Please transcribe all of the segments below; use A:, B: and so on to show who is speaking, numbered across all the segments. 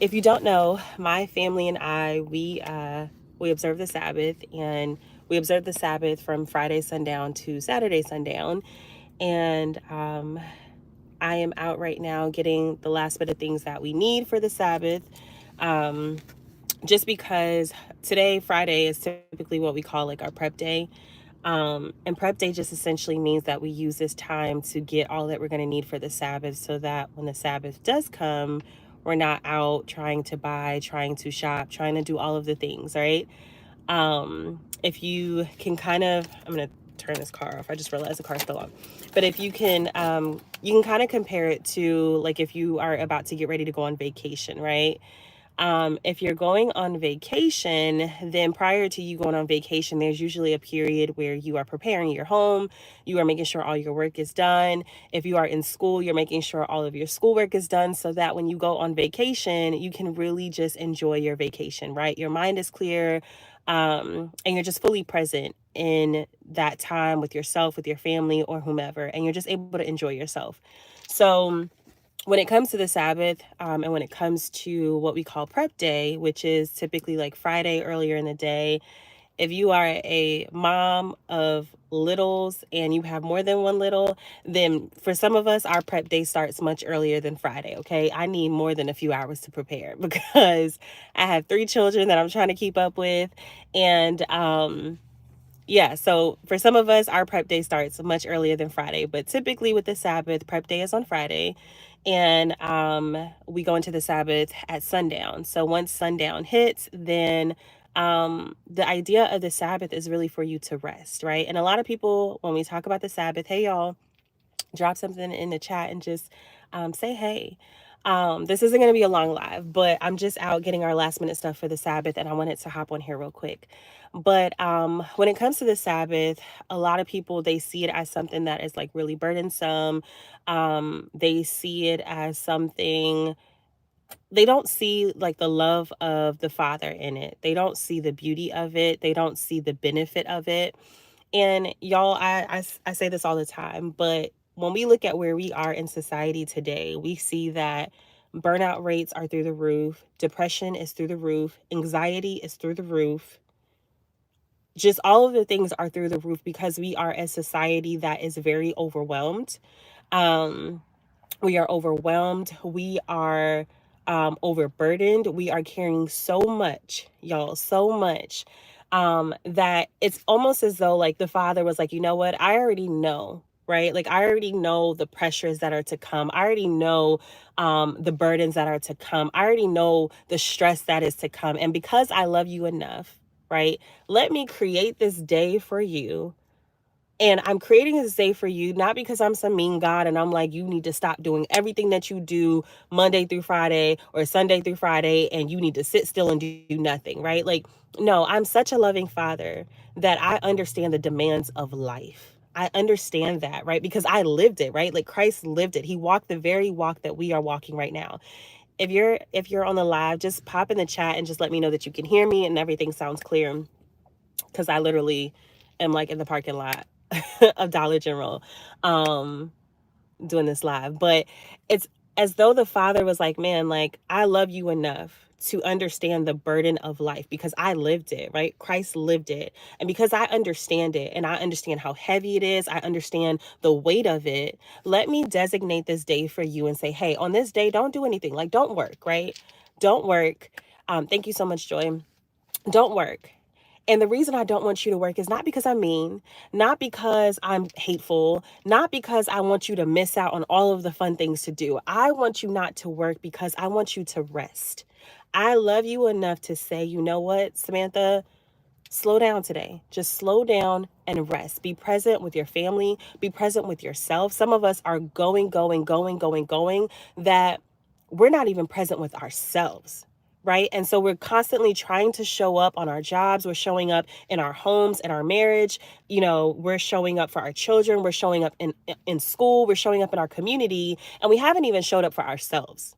A: if you don't know, my family and I, we observe the Sabbath, and we observe the Sabbath from Friday sundown to Saturday sundown. And I am out right now getting the last bit of things that we need for the Sabbath. Um, just because today, Friday, is typically what we call like our prep day. And prep day just essentially means that we use this time to get all that we're going to need for the Sabbath so that when the Sabbath does come, we're not out trying to buy, trying to shop, trying to do all of the things, right? If you can kind of, I'm going to turn this car off. I just realized the car's still on. But if you can kind of compare it to like if you are about to get ready to go on vacation, right? If you're going on vacation, then prior to you going on vacation, there's usually a period where you are preparing your home, you are making sure all your work is done. If you are in school, you're making sure all of your schoolwork is done so that when you go on vacation, you can really just enjoy your vacation, right? Your mind is clear, and you're just fully present in that time with yourself, with your family, or whomever, and you're just able to enjoy yourself. So, when it comes to the Sabbath, and when it comes to what we call prep day, which is typically like Friday earlier in the day, if you are a mom of littles and you have more than one little, then for some of us, our prep day starts much earlier than Friday. Okay. I need more than a few hours to prepare because I have 3 children that I'm trying to keep up with. And, yeah, so for some of us, our prep day starts much earlier than Friday, but typically with the Sabbath, prep day is on Friday, and we go into the Sabbath at sundown. So once sundown hits, then the idea of the Sabbath is really for you to rest, right? And a lot of people, when we talk about the Sabbath, hey y'all, drop something in the chat and just say hey. This isn't going to be a long live, but I'm just out getting our last minute stuff for the Sabbath, and I wanted to hop on here real quick. But when it comes to the Sabbath, a lot of people, they see it as something that is like really burdensome. They see it as something, they don't see like the love of the Father in it. They don't see the beauty of it. They don't see the benefit of it. And y'all, I say this all the time, but when we look at where we are in society today, we see that burnout rates are through the roof, depression is through the roof, anxiety is through the roof. Just all of the things are through the roof because we are a society that is very overwhelmed. Um, we are overwhelmed. We are overburdened. We are carrying so much, y'all, so much, that it's almost as though like the Father was like, you know what? I already know. Right? Like, I already know the pressures that are to come. I already know the burdens that are to come. I already know the stress that is to come. And because I love you enough, right? Let me create this day for you, and I'm creating this day for you, not because I'm some mean God and I'm like, you need to stop doing everything that you do Monday through Friday or Sunday through Friday, and you need to sit still and do nothing, right? Like, no, I'm such a loving Father that I understand the demands of life. I understand that, right? Because I lived it, right? Like Christ lived it. He walked the very walk that we are walking right now. If you're on the live, just pop in the chat and just let me know that you can hear me and everything sounds clear, because I literally am like in the parking lot of Dollar General um doing this live. But it's as though the Father was like, man, like, I love you enough to understand the burden of life because I lived it, right? Christ lived it. And because I understand it and I understand how heavy it is, I understand the weight of it. Let me designate this day for you and say, hey, on this day, don't do anything. Like, don't work, right? Don't work. Thank you so much, Joy. Don't work. And the reason I don't want you to work is not because I'm mean, not because I'm hateful, not because I want you to miss out on all of the fun things to do. I want you not to work because I want you to rest. I love you enough to say, you know what, Samantha, slow down today. Just slow down and rest. Be present with your family. Be present with yourself. Some of us are going, that we're not even present with ourselves. Right. And so we're constantly trying to show up on our jobs. We're showing up in our homes, in our marriage. You know, we're showing up for our children. We're showing up in school. We're showing up in our community. And we haven't even showed up for ourselves.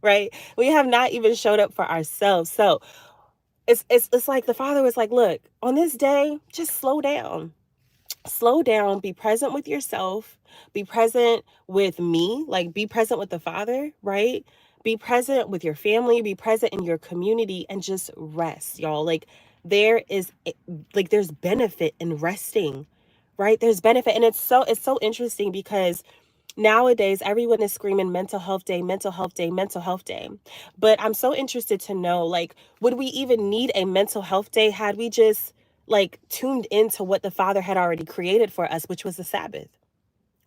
A: Right. We have not even showed up for ourselves. So it's like the Father was like, look, on this day, just slow down. Slow down, be present with yourself, be present with me, like be present with the Father, right? Be present with your family, be present in your community, and just rest, y'all. Like there's benefit in resting, right? There's benefit. And it's so interesting because nowadays everyone is screaming mental health day, mental health day, mental health day. But I'm so interested to know, like, would we even need a mental health day had we just like tuned into what the Father had already created for us, which was the Sabbath?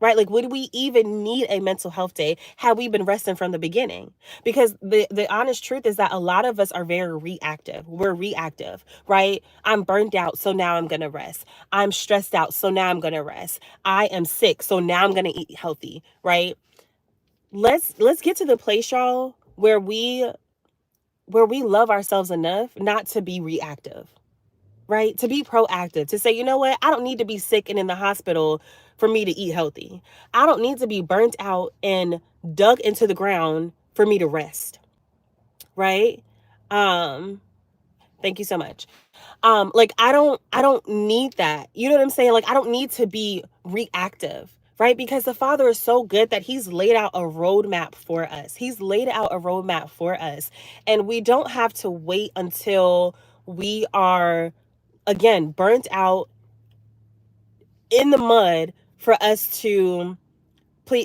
A: Right? Like, would we even need a mental health day had we been resting from the beginning? Because the honest truth is that a lot of us are very reactive. We're reactive, right? I'm burned out, so now I'm going to rest. I'm stressed out, so now I'm going to rest. I am sick, so now I'm going to eat healthy, right? Let's get to the place, y'all, where we love ourselves enough not to be reactive, right? To be proactive, to say, you know what? I don't need to be sick and in the hospital for me to eat healthy. I don't need to be burnt out and dug into the ground for me to rest, right? Um, Thank you so much. Like I don't need that. You know what I'm saying? Like I don't need to be reactive, right? Because the Father is so good that He's laid out a roadmap for us. He's laid out a roadmap for us. And we don't have to wait until we are again burnt out in the mud for us to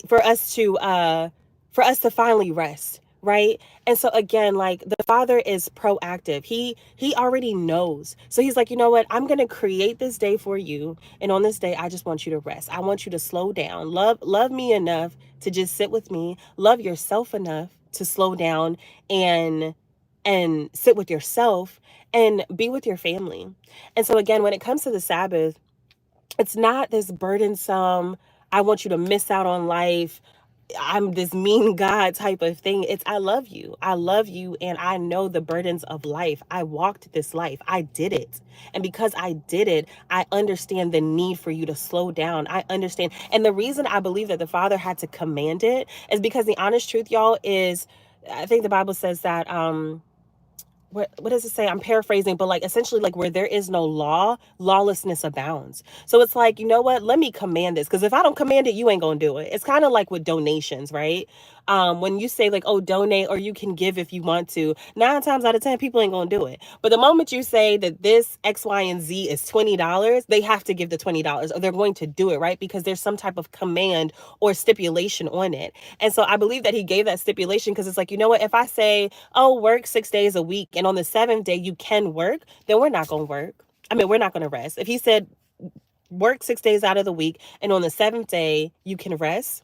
A: for us to finally rest, right? And so again, like the Father is proactive. He already knows. So He's like, you know what? I'm going to create this day for you, and on this day I just want you to rest. I want you to slow down. Love me enough to just sit with me. Love yourself enough to slow down and sit with yourself and be with your family. And so again, when it comes to the Sabbath, it's not this burdensome, I want you to miss out on life, I'm this mean God type of thing. It's I love you. I love you, and I know the burdens of life. I walked this life. I did it. And because I did it, I understand the need for you to slow down. I understand. And the reason I believe that the Father had to command it is because the honest truth, y'all, is I think the Bible says that what does it say? I'm paraphrasing, but like essentially like where there is no law, lawlessness abounds. So it's like, you know what? Let me command this. Because if I don't command it, you ain't gonna do it. It's kind of like with donations, right? When you say like, oh, donate or you can give if you want to, 9 times out of 10 people ain't gonna do it. But the moment you say that this X, Y, and Z is $20, they have to give the $20 or they're going to do it, right? Because there's some type of command or stipulation on it. And so I believe that He gave that stipulation because it's like, you know what? If I say, oh, work 6 days a week and on the seventh day you can work, then we're not gonna work. I mean, we're not gonna rest. If He said work 6 days out of the week and on the seventh day you can rest,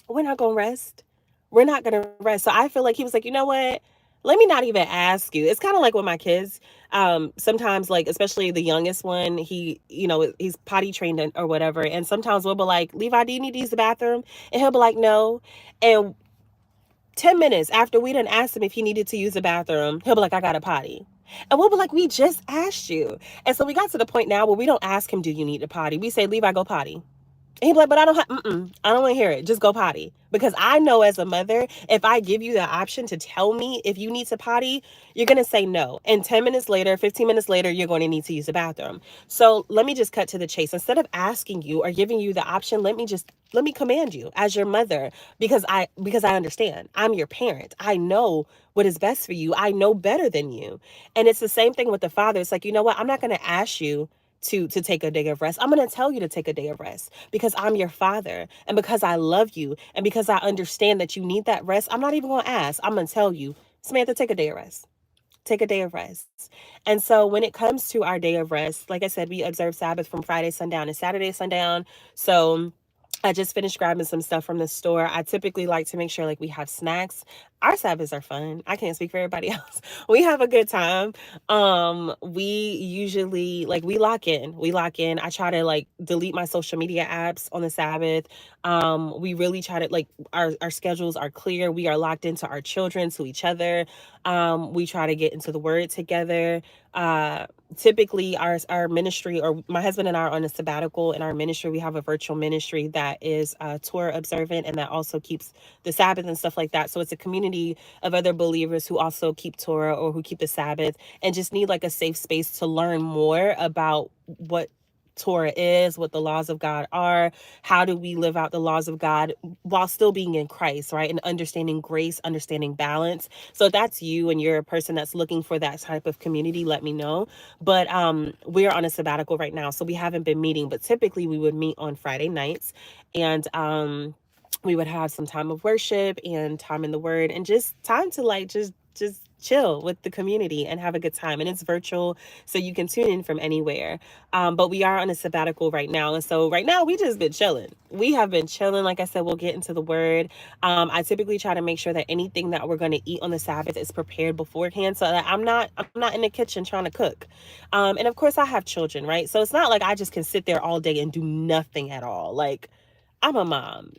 A: we're not gonna rest. We're not gonna rest. So I feel like He was like, you know what? Let me not even ask you. It's kind of like with my kids. Sometimes, like especially the youngest one, he's potty trained or whatever. And sometimes we'll be like, Levi, do you need to use the bathroom? And he'll be like, no. And 10 minutes after we done asked him if he needed to use the bathroom, he'll be like, I got a potty. And we'll be like, we just asked you. And so we got to the point now where we don't ask him, do you need a potty? We say, Levi, go potty. And he'd be like, but I don't I don't want to hear it. Just go potty. Because I know as a mother, if I give you the option to tell me if you need to potty, you're going to say no. And 10 minutes later, 15 minutes later, you're going to need to use the bathroom. So let me just cut to the chase. Instead of asking you or giving you the option, let me command you as your mother, because I understand. I'm your parent. I know what is best for you. I know better than you. And it's the same thing with the Father. It's like, you know what? I'm not going to ask you to take a day of rest. I'm going to tell you to take a day of rest because I'm your Father and because I love you and because I understand that you need that rest. I'm not even going to ask. I'm going to tell you, Samantha, take a day of rest. Take a day of rest. And so when it comes to our day of rest, like I said, we observe Sabbath from Friday sundown to Saturday sundown. So I just finished grabbing some stuff from the store. I typically like to make sure like we have snacks. Our Sabbaths are fun. I can't speak for everybody else. We have a good time. We usually like we lock in. We lock in. I try to like delete my social media apps on the Sabbath. We really try to like our schedules are clear. We are locked into our children, to each other. We try to get into the word together. Typically our ministry, or my husband and I are on a sabbatical in our ministry. We have a virtual ministry that is Torah observant and that also keeps the Sabbath and stuff like that. So it's a community of other believers who also keep Torah or who keep the Sabbath and just need like a safe space to learn more about what Torah is, what the laws of God are, how do we live out the laws of God while still being in Christ, right? And understanding grace, understanding balance. So if that's you and you're a person that's looking for that type of community, let me know. But we're on a sabbatical right now, so we haven't been meeting, but typically we would meet on Friday nights, and we would have some time of worship and time in the word and just time to like just chill with the community and have a good time. And it's virtual, so you can tune in from anywhere. But we are on a sabbatical right now. And so right now we just been chilling. We have been chilling. Like I said, we'll get into the word. I typically try to make sure that anything that we're going to eat on the Sabbath is prepared beforehand, so that I'm not in the kitchen trying to cook. And of course I have children, right? So it's not like I just can sit there all day and do nothing at all. Like, I'm a mom.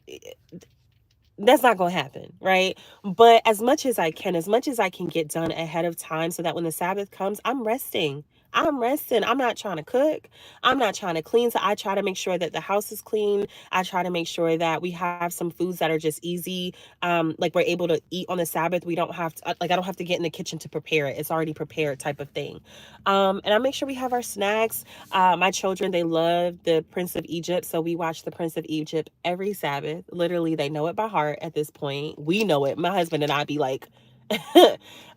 A: That's not going to happen, right? But as much as I can get done ahead of time, so that when the Sabbath comes, I'm resting. I'm resting. I'm not trying to cook. I'm not trying to clean. So I try to make sure that the house is clean. I try to make sure that we have some foods that are just easy. Like we're able to eat on the Sabbath. We don't have to, like, I don't have to get in the kitchen to prepare it. It's already prepared type of thing. And I make sure we have our snacks. My children, they love the Prince of Egypt. So we watch the Prince of Egypt every Sabbath. Literally, they know it by heart at this point. We know it. My husband and I be like,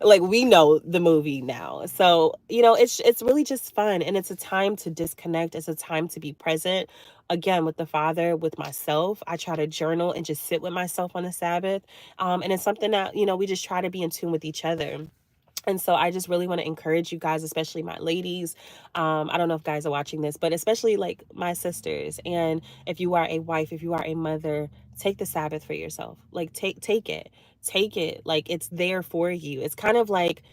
A: like, we know the movie now. So, it's really just fun, and it's a time to disconnect. It's a time to be present again with the Father, with myself. I try to journal and just sit with myself on the Sabbath. And it's something that, we just try to be in tune with each other. And so I just really want to encourage you guys, especially my ladies. I don't know if guys are watching this, but especially like my sisters. And if you are a wife, if you are a mother, take the Sabbath for yourself. Like, take it. Take it. Like, it's there for you. It's kind of like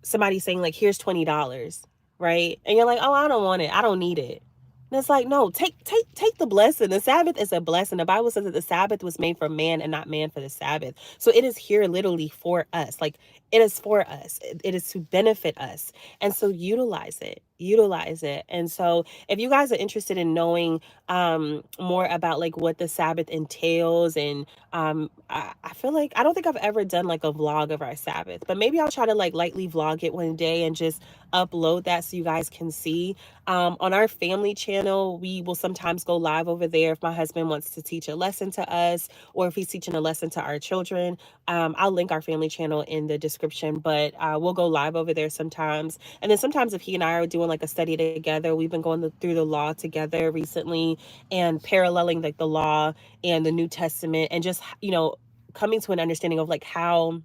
A: somebody saying, like, here's $20, right? And you're like, oh, I don't want it. I don't need it. And it's like, no, take the blessing. The Sabbath is a blessing. The Bible says that the Sabbath was made for man and not man for the Sabbath. So it is here literally for us. Like, it is for us. It is to benefit us. And so utilize it. Utilize it. And so if you guys are interested in knowing more about like what the Sabbath entails, and I feel like I don't think I've ever done like a vlog of our Sabbath, but maybe I'll try to like lightly vlog it one day and just upload that so you guys can see. On our family channel, we will sometimes go live over there if my husband wants to teach a lesson to us, or if he's teaching a lesson to our children. I'll link our family channel in the description, but we'll go live over there sometimes. And then sometimes if he and I are doing like a study together, we've been going through the law together recently and paralleling like the law and the New Testament, and just, coming to an understanding of like how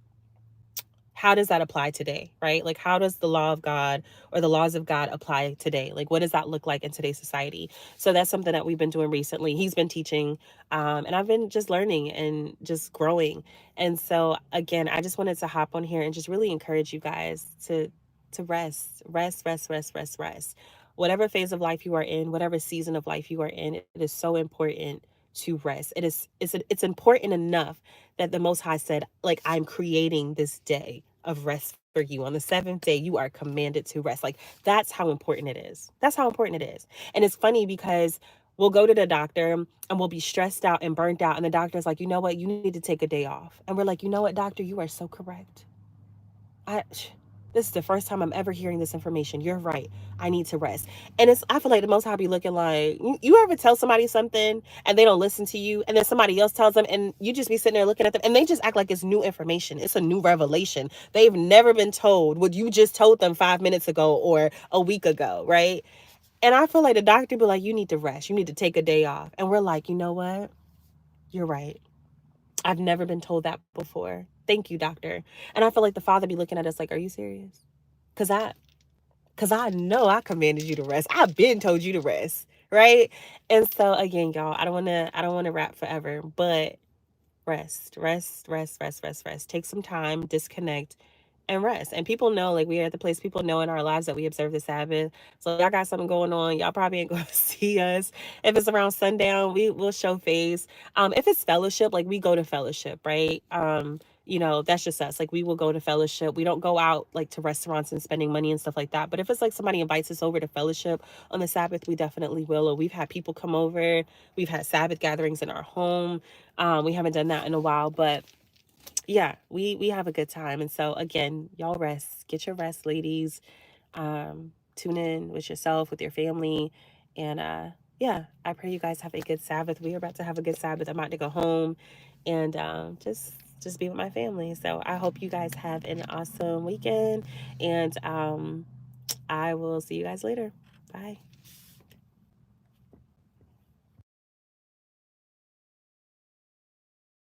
A: does that apply today, right? Like, how does the law of God or the laws of God apply today? Like, what does that look like in today's society? So that's something that we've been doing recently. He's been teaching, and I've been just learning and just growing. And so again, I just wanted to hop on here and just really encourage you guys to rest. Whatever phase of life you are in, whatever season of life you are in, it is so important to rest. It's important enough that the Most High said, like, I'm creating this day of rest for you. On the seventh day, you are commanded to rest. Like, that's how important it is. That's how important it is. And it's funny because we'll go to the doctor and we'll be stressed out and burnt out. And the doctor's like, you know what? You need to take a day off. And we're like, you know what, doctor? You are so correct. This is the first time I'm ever hearing this information. You're right. I need to rest. And I feel like the Most High be looking like, you ever tell somebody something and they don't listen to you, and then somebody else tells them, and you just be sitting there looking at them and they just act like it's new information. It's a new revelation. They've never been told what you just told them 5 minutes ago or a week ago, right? And I feel like the doctor be like, you need to rest. You need to take a day off. And we're like, you know what? You're right. I've never been told that before. Thank you, doctor. And I feel like the Father be looking at us like, are you serious? Because I know I commanded you to rest. I've been told you to rest, right? And so again, y'all, I don't want to rap forever, but rest. Take some time, disconnect, and rest. And people know, like, we are at the place, people know in our lives that we observe the Sabbath. So y'all got something going on, y'all probably ain't going to see us. If it's around sundown, we'll show face. If it's fellowship, like, we go to fellowship, right? That's just us. Like, we will go to fellowship. We don't go out like to restaurants and spending money and stuff like that. But if it's like somebody invites us over to fellowship on the Sabbath, we definitely will. Or we've had people come over. We've had Sabbath gatherings in our home. We haven't done that in a while, but yeah, we have a good time. And so again, y'all rest. Get your rest, ladies. Tune in with yourself, with your family, And yeah, I pray you guys have a good Sabbath. We are about to have a good Sabbath. I'm about to go home and just be with my family. So I hope you guys have an awesome weekend, and I will see you guys later. Bye.